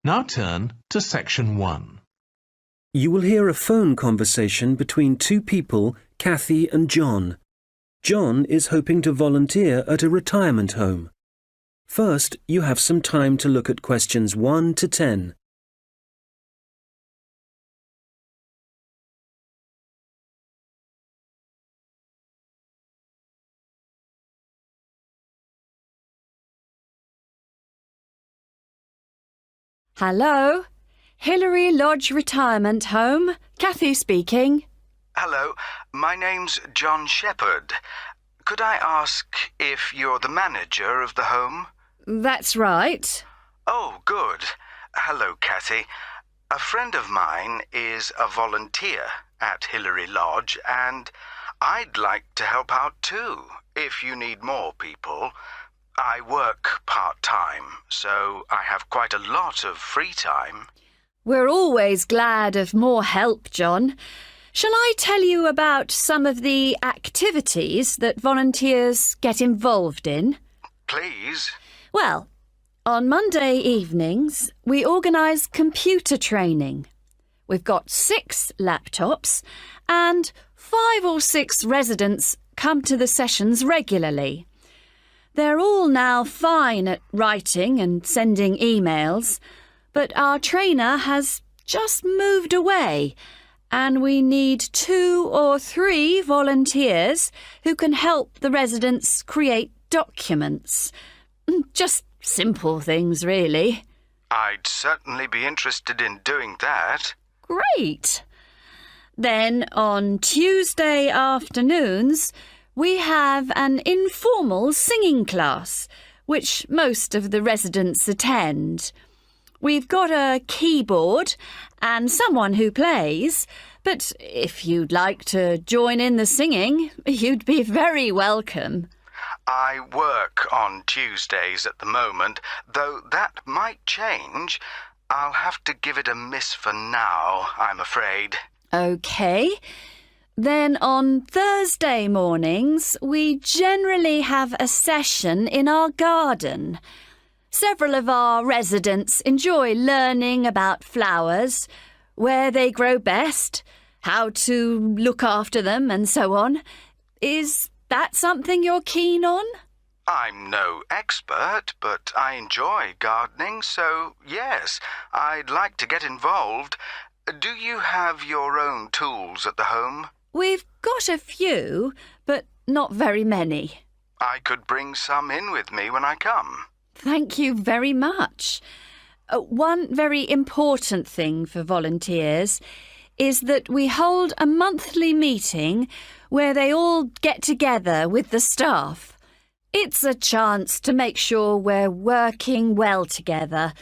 Now turn to Section 1. You will hear a phone conversation between two people, Cathy and John. John is hoping to volunteer at a retirement home. First, you have some time to look at questions 1 to 10. Hello, Hilary Lodge Retirement Home. Cathy speaking. Hello, my name's John Shepherd. Could I ask if you're the manager of the home? That's right. Oh, good. Hello, Cathy. A friend of mine is a volunteer at Hilary Lodge, and I'd like to help out too, if you need more people. I work part-time, so I have quite a lot of free time. We're always glad of more help, John. Shall I tell you about some of the activities that volunteers get involved in? Please. Well, on Monday evenings, we organise computer training. We've got 6 laptops and 5 or 6 residents come to the sessions regularly. They're all now fine at writing and sending emails, but our trainer has just moved away, and we need 2 or 3 volunteers who can help the residents create documents. Just simple things, really. I'd certainly be interested in doing that. Great! Then on Tuesday afternoons, we have an informal singing class, which most of the residents attend. We've got a keyboard and someone who plays, but if you'd like to join in the singing, you'd be very welcome. I work on Tuesdays at the moment, though that might change. I'll have to give it a miss for now, I'm afraid. OK. Then on Thursday mornings, we generally have a session in our garden. Several of our residents enjoy learning about flowers, where they grow best, how to look after them and so on. Is that something you're keen on? I'm no expert, but I enjoy gardening, so yes, I'd like to get involved. Do you have your own tools at the home? We've got a few, but not very many. I could bring some in with me when I come. Thank you very much. One very important thing for volunteers is that we hold a monthly meeting where they all get together with the staff. It's a chance to make sure we're working well together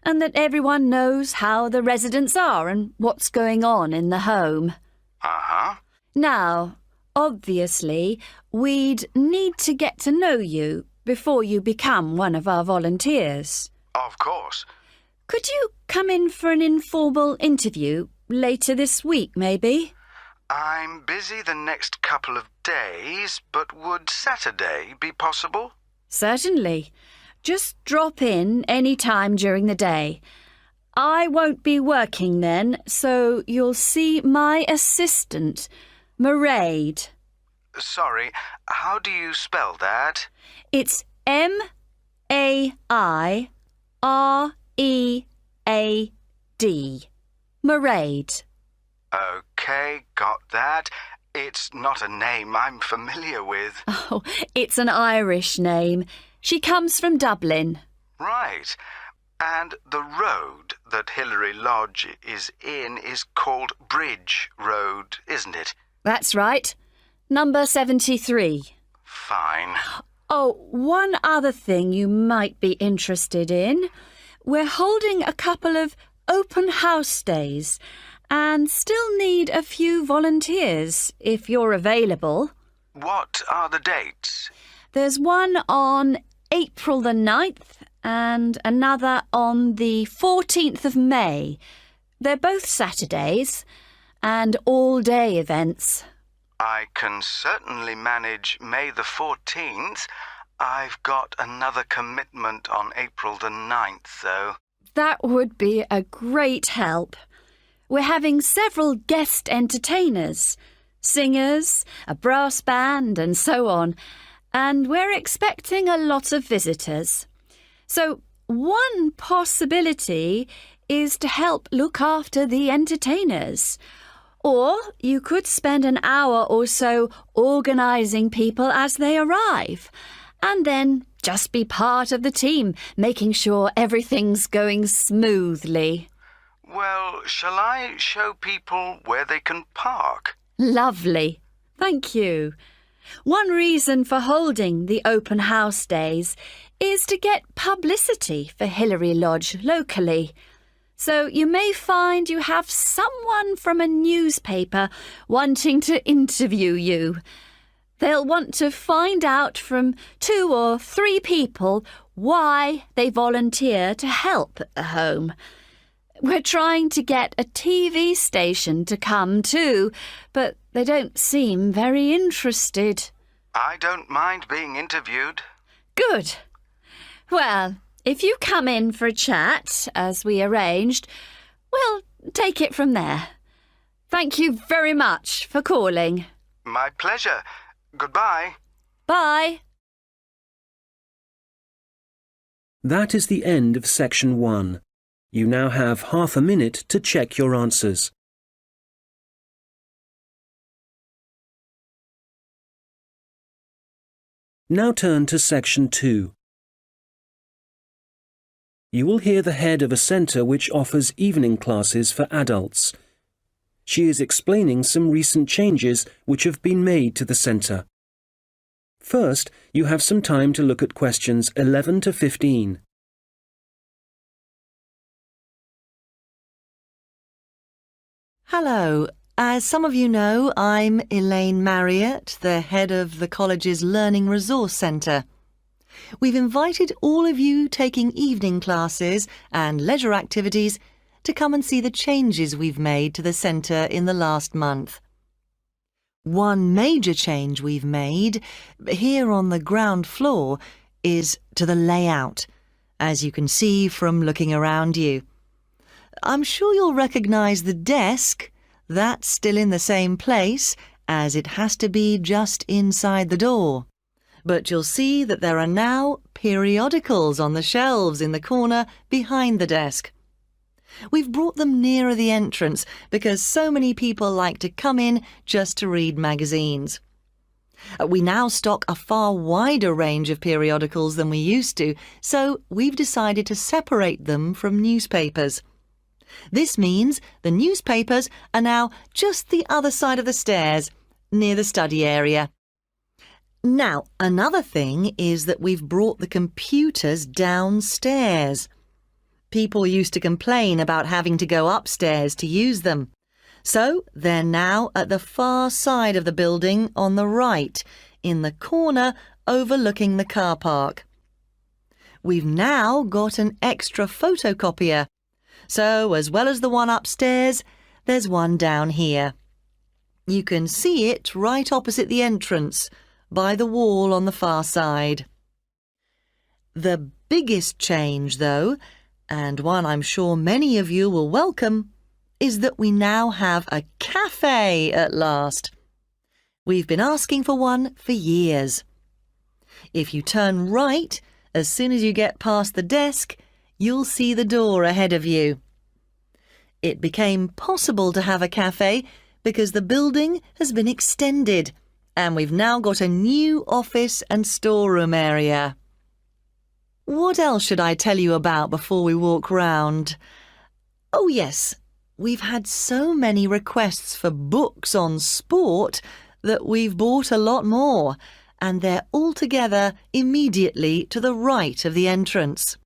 and that everyone knows how the residents are and what's going on in the home. Uh-huh. Now, obviously, we'd need to get to know you before you become one of our volunteers. Of course. Could you come in for an informal interview later this week, maybe? I'm busy the next couple of days, but would Saturday be possible? Certainly. Just drop in any time during the day. I won't be working then, so you'll see my assistant, Mairead. Sorry, how do you spell that? It's M-A-I-R-E-A-D. Mairead. OK, got that. It's not a name I'm familiar with. Oh, it's an Irish name. She comes from Dublin. Right. And the road that Hilary Lodge is in is called Bridge Road, isn't it? That's right. Number 73. Fine. Oh, one other thing you might be interested in. We're holding a couple of open house days and still need a few volunteers if you're available. What are the dates? There's one on April the 9th and another on the 14th of May. They're both Saturdays and all-day events. I can certainly manage May the 14th. I've got another commitment on April the 9th, though. That would be a great help. We're having several guest entertainers, singers, a brass band and so on, and we're expecting a lot of visitors. So one possibility is to help look after the entertainers. Or you could spend an hour or so organising people as they arrive, and then just be part of the team, making sure everything's going smoothly. Well, shall I show people where they can park? Lovely. Thank you. One reason for holding the open house days is to get publicity for Hilary Lodge locally. So you may find you have someone from a newspaper wanting to interview you. They'll want to find out from 2 or 3 people why they volunteer to help at the home. We're trying to get a TV station to come too, but they don't seem very interested. I don't mind being interviewed. Good. Well, if you come in for a chat, as we arranged, we'll take it from there. Thank you very much for calling. My pleasure. Goodbye. Bye. That is the end of section 1. You now have half a minute to check your answers. Now turn to section 2. You will hear the head of a centre which offers evening classes for adults. She is explaining some recent changes which have been made to the centre. First, you have some time to look at questions 11 to 15. Hello. As some of you know, I'm Elaine Marriott, the head of the college's Learning Resource Centre. We've invited all of you taking evening classes and leisure activities to come and see the changes we've made to the centre in the last month. One major change we've made here on the ground floor is to the layout, as you can see from looking around you. I'm sure you'll recognise the desk. That's still in the same place, as it has to be just inside the door. But you'll see that there are now periodicals on the shelves in the corner behind the desk. We've brought them nearer the entrance because so many people like to come in just to read magazines. We now stock a far wider range of periodicals than we used to, so we've decided to separate them from newspapers. This means the newspapers are now just the other side of the stairs, near the study area. Now, another thing is that we've brought the computers downstairs. People used to complain about having to go upstairs to use them. So they're now at the far side of the building on the right, in the corner overlooking the car park. We've now got an extra photocopier. So, as well as the one upstairs, there's one down here. You can see it right opposite the entrance, by the wall on the far side. The biggest change, though, and one I'm sure many of you will welcome, is that we now have a cafe at last. We've been asking for one for years. If you turn right, as soon as you get past the desk, you'll see the door ahead of you. It became possible to have a cafe because the building has been extended and we've now got a new office and storeroom area. What else should I tell you about before we walk round? Oh yes, we've had so many requests for books on sport that we've bought a lot more, and they're all together immediately to the right of the entrance.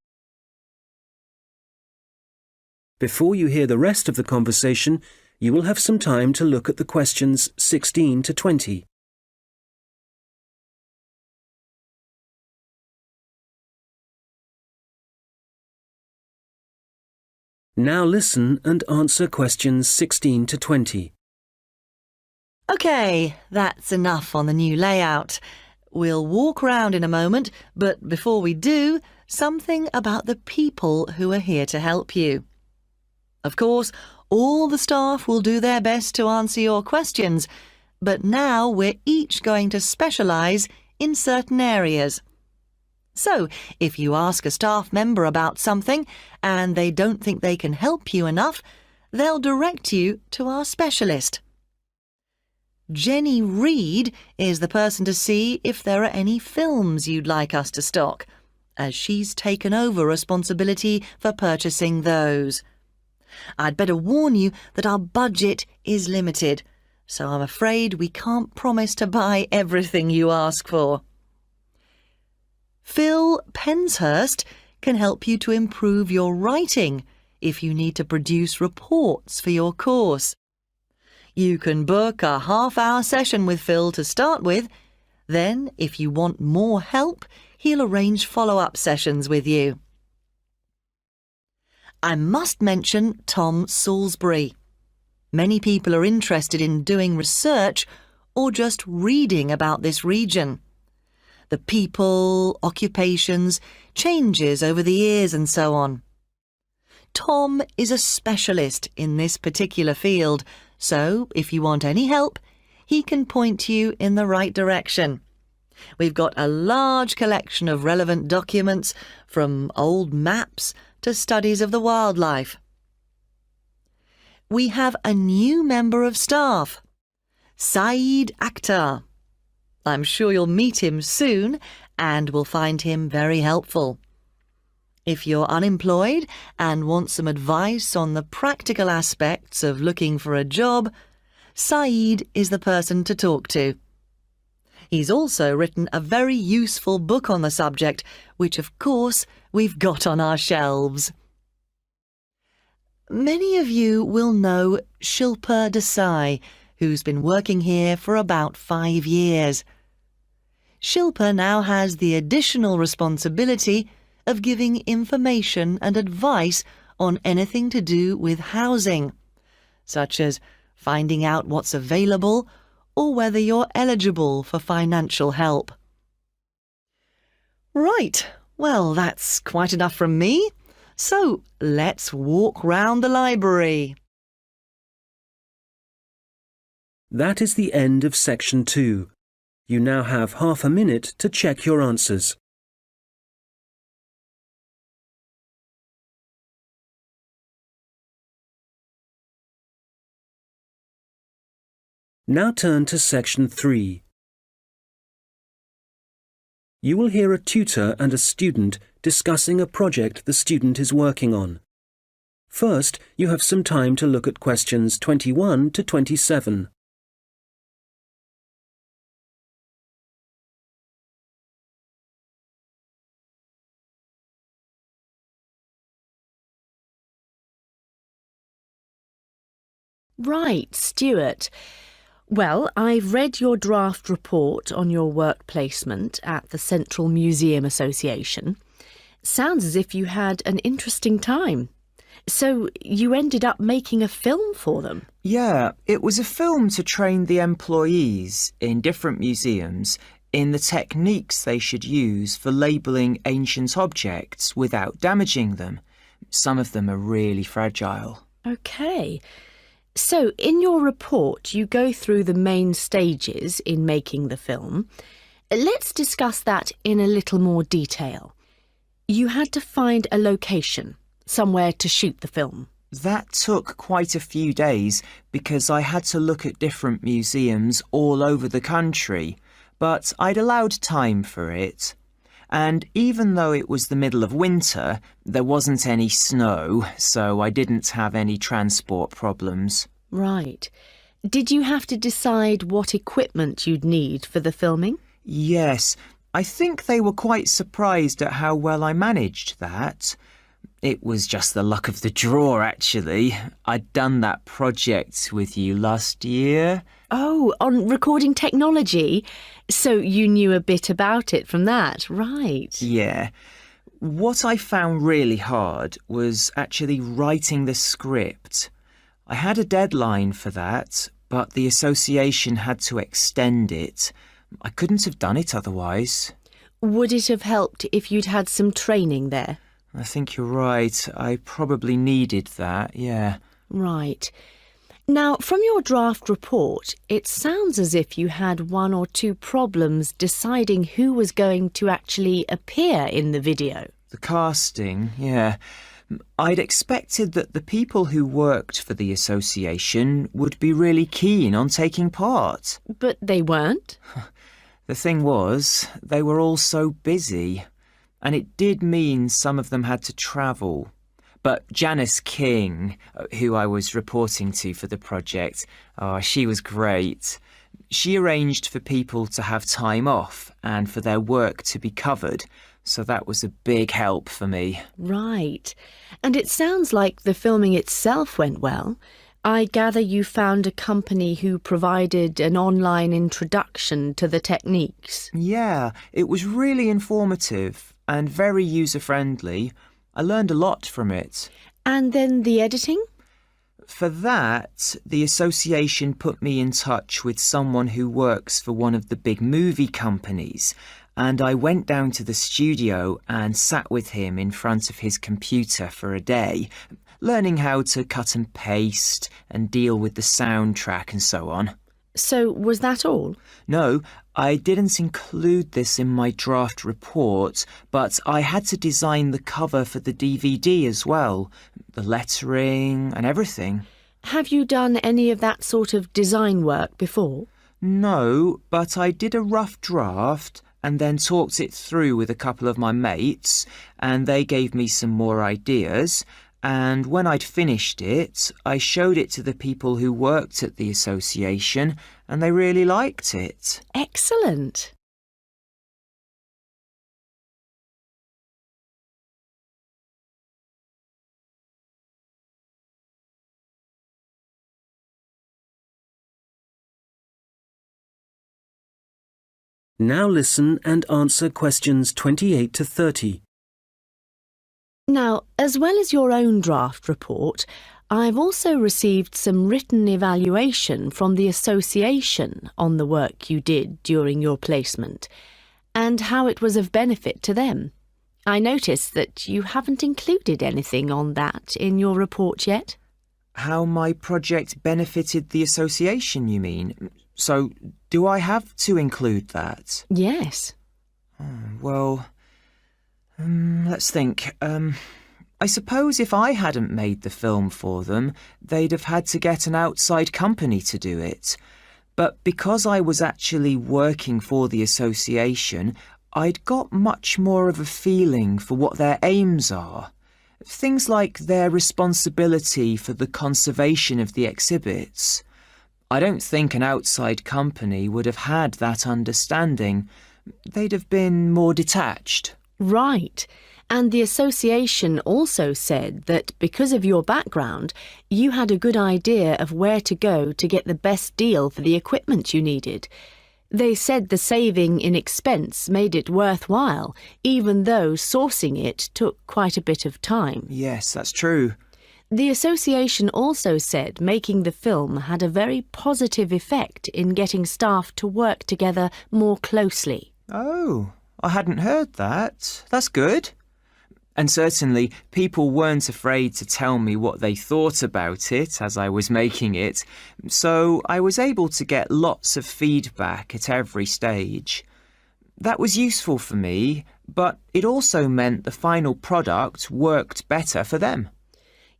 Before you hear the rest of the conversation, you will have some time to look at the questions 16 to 20. Now listen and answer questions 16 to 20. OK, that's enough on the new layout. We'll walk round in a moment, but before we do, something about the people who are here to help you. Of course, all the staff will do their best to answer your questions, but now we're each going to specialise in certain areas. So, if you ask a staff member about something and they don't think they can help you enough, they'll direct you to our specialist. Jenny Reed is the person to see if there are any films you'd like us to stock, as she's taken over responsibility for purchasing those. I'd better warn you that our budget is limited, so I'm afraid we can't promise to buy everything you ask for. Phil Penshurst can help you to improve your writing if you need to produce reports for your course. You can book a half-hour session with Phil to start with. Then, if you want more help, he'll arrange follow-up sessions with you. I must mention Tom Salisbury. Many people are interested in doing research or just reading about this region. The people, occupations, changes over the years and so on. Tom is a specialist in this particular field, so if you want any help, he can point you in the right direction. We've got a large collection of relevant documents, from old maps to studies of the wildlife. We have a new member of staff, Saeed Akhtar. I'm sure you'll meet him soon and will find him very helpful. If you're unemployed and want some advice on the practical aspects of looking for a job, Saeed is the person to talk to. He's also written a very useful book on the subject, which of course we've got on our shelves. Many of you will know Shilpa Desai, who's been working here for about 5 years. Shilpa now has the additional responsibility of giving information and advice on anything to do with housing, such as finding out what's available or whether you're eligible for financial help. Right, well, that's quite enough from me. So let's walk round the library. That is the end of section 2. You now have half a minute to check your answers. Now turn to section 3. You will hear a tutor and a student discussing a project the student is working on. First, you have some time to look at questions 21 to 27. Right, Stuart. Well, I've read your draft report on your work placement at the Central Museum Association. Sounds as if you had an interesting time. So you ended up making a film for them? Yeah, it was a film to train the employees in different museums in the techniques they should use for labelling ancient objects without damaging them. Some of them are really fragile. OK. So, in your report, you go through the main stages in making the film. Let's discuss that in a little more detail. You had to find a location, somewhere to shoot the film. That took quite a few days because I had to look at different museums all over the country, but I'd allowed time for it. And even though it was the middle of winter, there wasn't any snow, so I didn't have any transport problems. Right. Did you have to decide what equipment you'd need for the filming? Yes, I think they were quite surprised at how well I managed that. It was just the luck of the draw, actually. I'd done that project with you last year. Oh, on recording technology? So you knew a bit about it from that, right? Yeah. What I found really hard was actually writing the script. I had a deadline for that, but the association had to extend it. I couldn't have done it otherwise. Would it have helped if you'd had some training there? I think you're right. I probably needed that, yeah. Right. Now, from your draft report, it sounds as if you had one or two problems deciding who was going to actually appear in the video. The casting, yeah. I'd expected that the people who worked for the association would be really keen on taking part. But they weren't? The thing was, they were all so busy, and it did mean some of them had to travel. But Janice King, who I was reporting to for the project, she was great. She arranged for people to have time off and for their work to be covered, so that was a big help for me. Right. And it sounds like the filming itself went well. I gather you found a company who provided an online introduction to the techniques. Yeah, it was really informative and very user-friendly. I learned a lot from it. And then the editing? For that, the association put me in touch with someone who works for one of the big movie companies, and I went down to the studio and sat with him in front of his computer for a day, learning how to cut and paste and deal with the soundtrack and so on. So was that all? No, I didn't include this in my draft report, but I had to design the cover for the DVD as well, the lettering and everything. Have you done any of that sort of design work before? No, but I did a rough draft and then talked it through with a couple of my mates, and they gave me some more ideas. And when I'd finished it, I showed it to the people who worked at the association, and they really liked it. Excellent. Now listen and answer questions 28 to 30. Now, as well as your own draft report, I've also received some written evaluation from the association on the work you did during your placement and how it was of benefit to them. I noticed that you haven't included anything on that in your report yet. How my project benefited the association, you mean? So, do I have to include that? Yes. Well, let's think. I suppose if I hadn't made the film for them, they'd have had to get an outside company to do it. But because I was actually working for the association, I'd got much more of a feeling for what their aims are. Things like their responsibility for the conservation of the exhibits. I don't think an outside company would have had that understanding. They'd have been more detached. Right. And the association also said that because of your background, you had a good idea of where to go to get the best deal for the equipment you needed. They said the saving in expense made it worthwhile, even though sourcing it took quite a bit of time. Yes, that's true. The association also said making the film had a very positive effect in getting staff to work together more closely. Oh, I hadn't heard that. That's good. And certainly people weren't afraid to tell me what they thought about it as I was making it, so I was able to get lots of feedback at every stage. That was useful for me, but it also meant the final product worked better for them.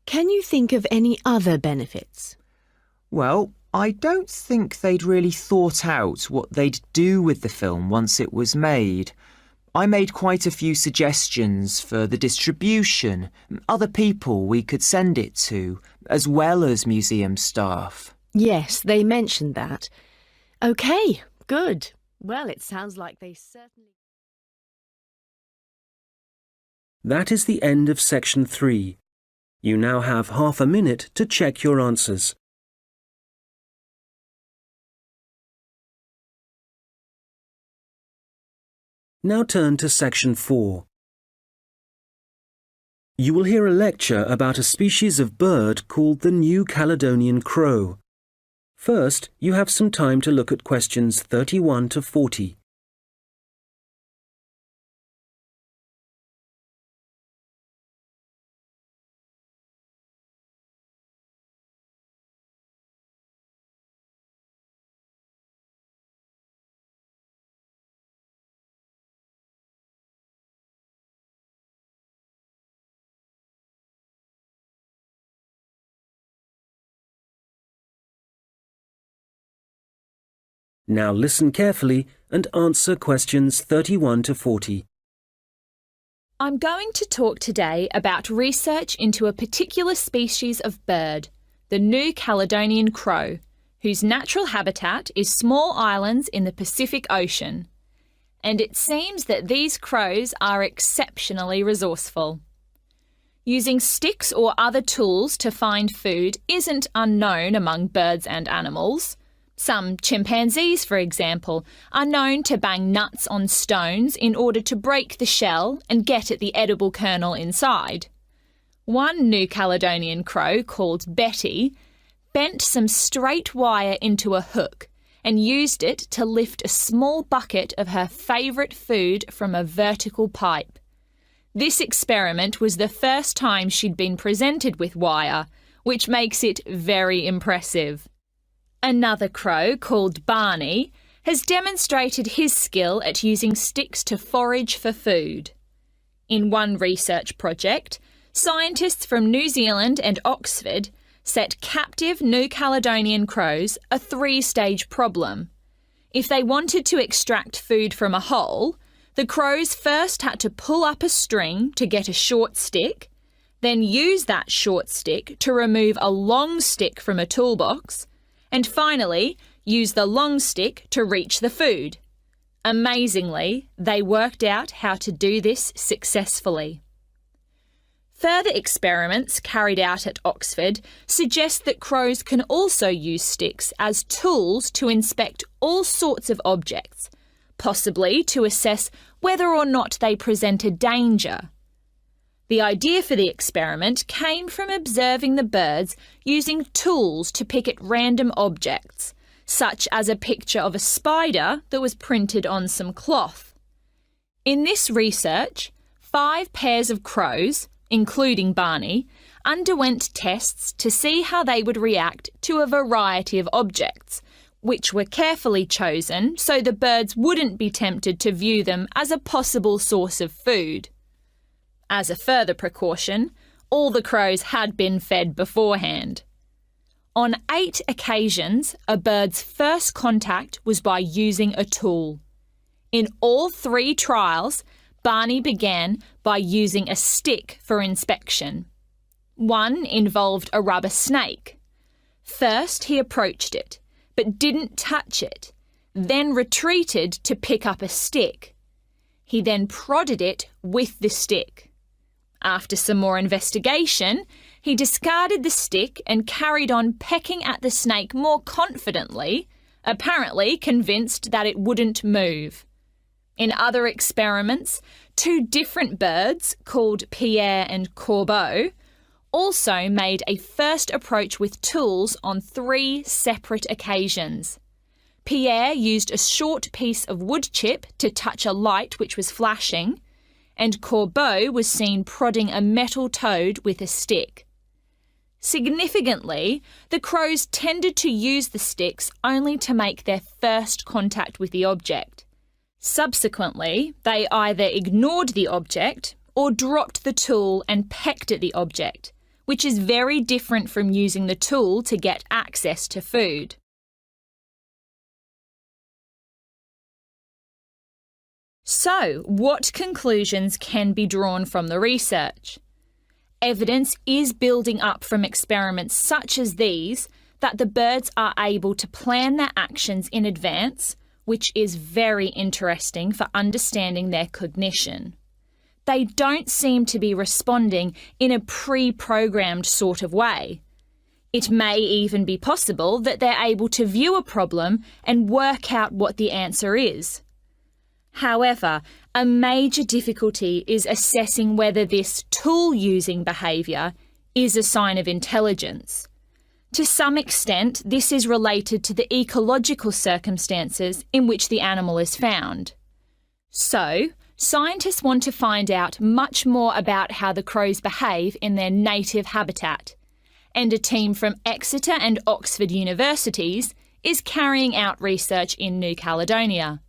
Can you think of any other benefits? Well, I don't think they'd really thought out what they'd do with the film once it was made. I made quite a few suggestions for the distribution, other people we could send it to, as well as museum staff. Yes, they mentioned that. OK, good. Well, it sounds like they certainly... That is the end of section 3. You now have half a minute to check your answers. Now turn to section 4. You will hear a lecture about a species of bird called the New Caledonian Crow. First, you have some time to look at questions 31 to 40. Now listen carefully and answer questions 31 to 40. I'm going to talk today about research into a particular species of bird, the New Caledonian Crow, whose natural habitat is small islands in the Pacific Ocean. And it seems that these crows are exceptionally resourceful. Using sticks or other tools to find food isn't unknown among birds and animals. Some chimpanzees, for example, are known to bang nuts on stones in order to break the shell and get at the edible kernel inside. One New Caledonian crow, called Betty, bent some straight wire into a hook and used it to lift a small bucket of her favourite food from a vertical pipe. This experiment was the first time she'd been presented with wire, which makes it very impressive. Another crow, called Barney, has demonstrated his skill at using sticks to forage for food. In one research project, scientists from New Zealand and Oxford set captive New Caledonian crows a 3-stage problem. If they wanted to extract food from a hole, the crows first had to pull up a string to get a short stick, then use that short stick to remove a long stick from a toolbox, and finally use the long stick to reach the food. Amazingly, they worked out how to do this successfully. Further experiments carried out at Oxford suggest that crows can also use sticks as tools to inspect all sorts of objects, possibly to assess whether or not they present a danger. The idea for the experiment came from observing the birds using tools to pick at random objects, such as a picture of a spider that was printed on some cloth. In this research, 5 pairs of crows, including Barney, underwent tests to see how they would react to a variety of objects, which were carefully chosen so the birds wouldn't be tempted to view them as a possible source of food. As a further precaution, all the crows had been fed beforehand. On 8 occasions, a bird's first contact was by using a tool. In all 3 trials, Barney began by using a stick for inspection. One involved a rubber snake. First, he approached it, but didn't touch it, then retreated to pick up a stick. He then prodded it with the stick. After some more investigation, he discarded the stick and carried on pecking at the snake more confidently, apparently convinced that it wouldn't move. In other experiments, 2 different birds, called Pierre and Corbeau, also made a first approach with tools on 3 separate occasions. Pierre used a short piece of wood chip to touch a light which was flashing, and Corbeau was seen prodding a metal toad with a stick. Significantly, the crows tended to use the sticks only to make their first contact with the object. Subsequently, they either ignored the object or dropped the tool and pecked at the object, which is very different from using the tool to get access to food. So, what conclusions can be drawn from the research? Evidence is building up from experiments such as these that the birds are able to plan their actions in advance, which is very interesting for understanding their cognition. They don't seem to be responding in a pre-programmed sort of way. It may even be possible that they're able to view a problem and work out what the answer is. However, a major difficulty is assessing whether this tool-using behaviour is a sign of intelligence. To some extent, this is related to the ecological circumstances in which the animal is found. So, scientists want to find out much more about how the crows behave in their native habitat, and a team from Exeter and Oxford universities is carrying out research in New Caledonia.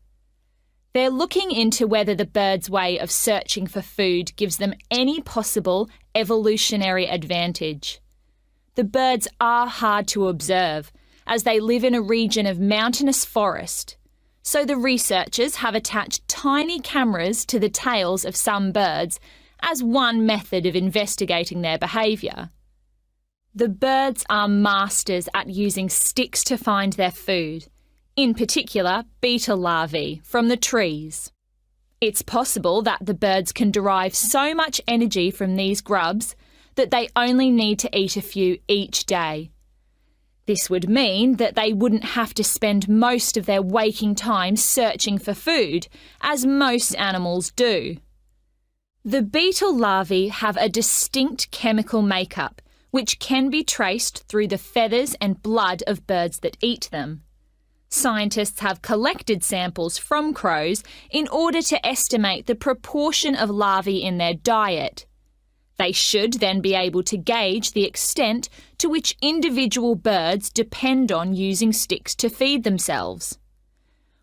They're looking into whether the birds' way of searching for food gives them any possible evolutionary advantage. The birds are hard to observe, as they live in a region of mountainous forest, so the researchers have attached tiny cameras to the tails of some birds as one method of investigating their behaviour. The birds are masters at using sticks to find their food, in particular beetle larvae from the trees. It's possible that the birds can derive so much energy from these grubs that they only need to eat a few each day. This would mean that they wouldn't have to spend most of their waking time searching for food, as most animals do. The beetle larvae have a distinct chemical makeup, which can be traced through the feathers and blood of birds that eat them. Scientists have collected samples from crows in order to estimate the proportion of larvae in their diet. They should then be able to gauge the extent to which individual birds depend on using sticks to feed themselves.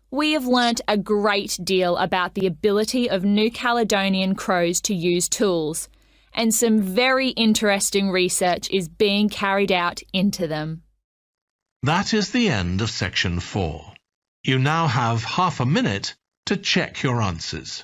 We have learnt a great deal about the ability of New Caledonian crows to use tools, and some very interesting research is being carried out into them. That is the end of section 4. You now have half a minute to check your answers.